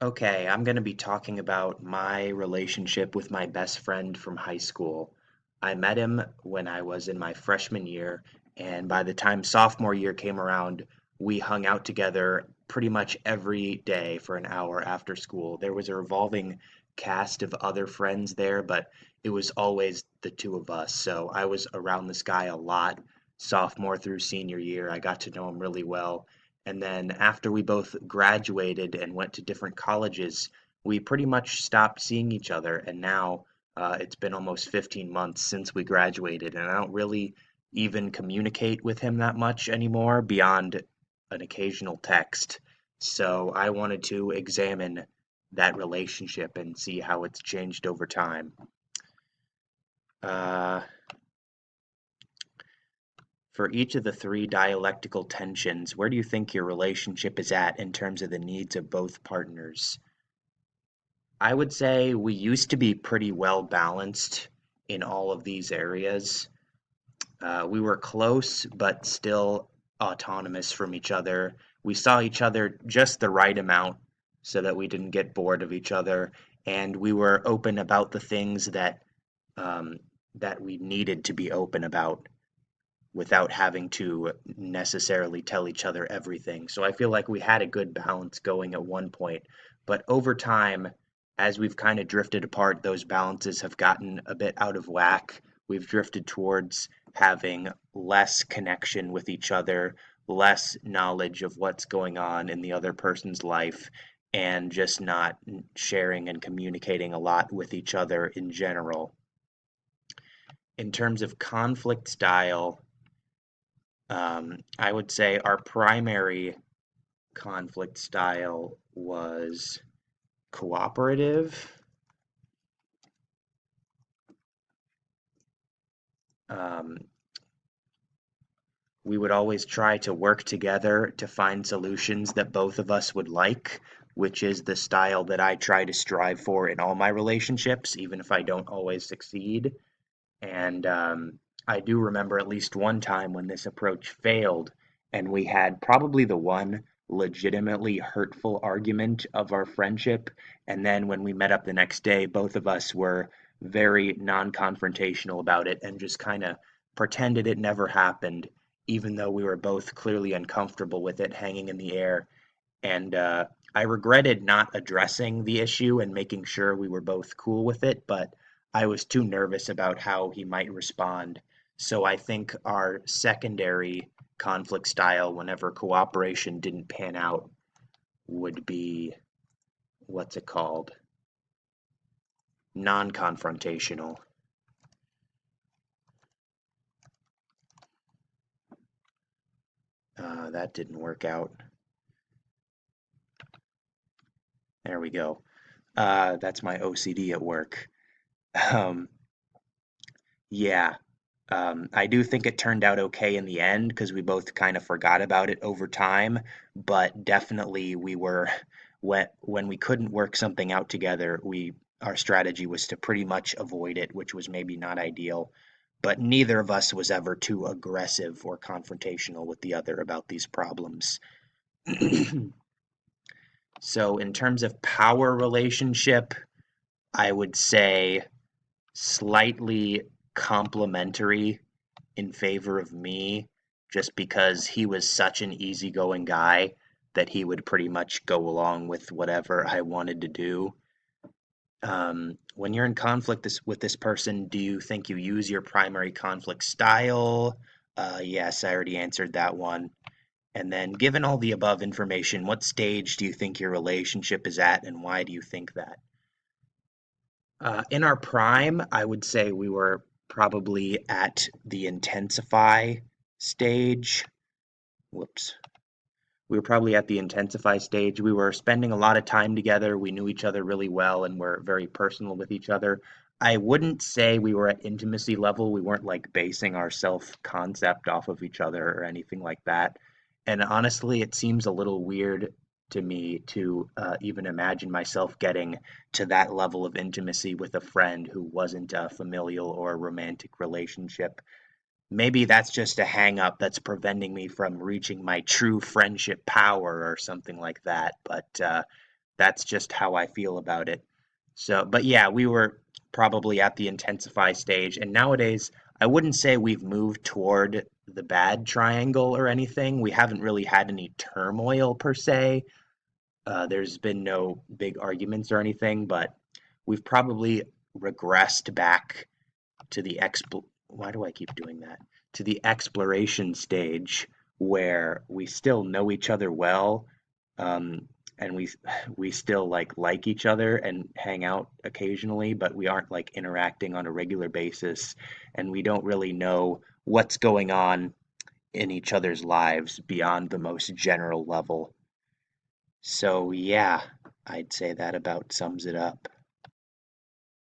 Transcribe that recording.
Okay, I'm going to be talking about my relationship with my best friend from high school. I met him when I was in my freshman year, and by the time sophomore year came around, we hung out together pretty much every day for an hour after school. There was a revolving cast of other friends there, but it was always the two of us. So I was around this guy a lot, sophomore through senior year. I got to know him really well. And then after we both graduated and went to different colleges, we pretty much stopped seeing each other. And now it's been almost 15 months since we graduated, and I don't really even communicate with him that much anymore beyond an occasional text. So I wanted to examine that relationship and see how it's changed over time. Uh, For each of the three dialectical tensions, where do you think your relationship is at in terms of the needs of both partners? I would say we used to be pretty well balanced in all of these areas. We were close, but still autonomous from each other. We saw each other just the right amount so that we didn't get bored of each other, and we were open about the things um, that we needed to be open about without having to necessarily tell each other everything. So I feel like we had a good balance going at one point, but over time, as we've kind of drifted apart, those balances have gotten a bit out of whack. We've drifted towards having less connection with each other, less knowledge of what's going on in the other person's life, and just not sharing and communicating a lot with each other in general. In terms of conflict style, I would say our primary conflict style was cooperative. Um, we would always try to work together to find solutions that both of us would like, which is the style that I try to strive for in all my relationships, even if I don't always succeed. And I do remember at least one time when this approach failed, and we had probably the one legitimately hurtful argument of our friendship. And then when we met up the next day, both of us were very non confrontational about it and just kind of pretended it never happened, even though we were both clearly uncomfortable with it hanging in the air. And I regretted not addressing the issue and making sure we were both cool with it, but I was too nervous about how he might respond. So I think our secondary conflict style, whenever cooperation didn't pan out, would be what's it called? Non confrontational. That didn't work out. There we go. That's my OCD at work. Um, yeah, I do think it turned out okay in the end because we both kind of forgot about it over time, but definitely we were when we couldn't work something out together, we our strategy was to pretty much avoid it, which was maybe not ideal. But neither of us was ever too aggressive or confrontational with the other about these problems. So in terms of power relationship, I would say slightly complementary in favor of me just because he was such an easygoing guy that he would pretty much go along with whatever I wanted to do. When you're in conflict with this person, do you think you use your primary conflict style? Yes, I already answered that one. And then, given all the above information, what stage do you think your relationship is at, and why do you think that? In our prime, I would say we were probably at the intensify stage. Whoops. We were probably at the intensify stage. We were spending a lot of time together. We knew each other really well and were very personal with each other. I wouldn't say we were at intimacy level. We weren't like basing our self concept off of each other or anything like that. And honestly, it seems a little weird to me to even imagine myself getting to that level of intimacy with a friend who wasn't a familial or a romantic relationship. Maybe that's just a hang up that's preventing me from reaching my true friendship power or something like that. But That's just how I feel about it. So, but yeah, we were probably at the intensify stage, and nowadays I wouldn't say we've moved toward the bad triangle or anything. We haven't really had any turmoil per se. There's been no big arguments or anything, but we've probably regressed back to the why do I keep doing that? To the exploration stage where we still know each other well, um, and we still like each other and hang out occasionally, but we aren't like interacting on a regular basis, and we don't really know what's going on in each other's lives beyond the most general level. So yeah, I'd say that about sums it up.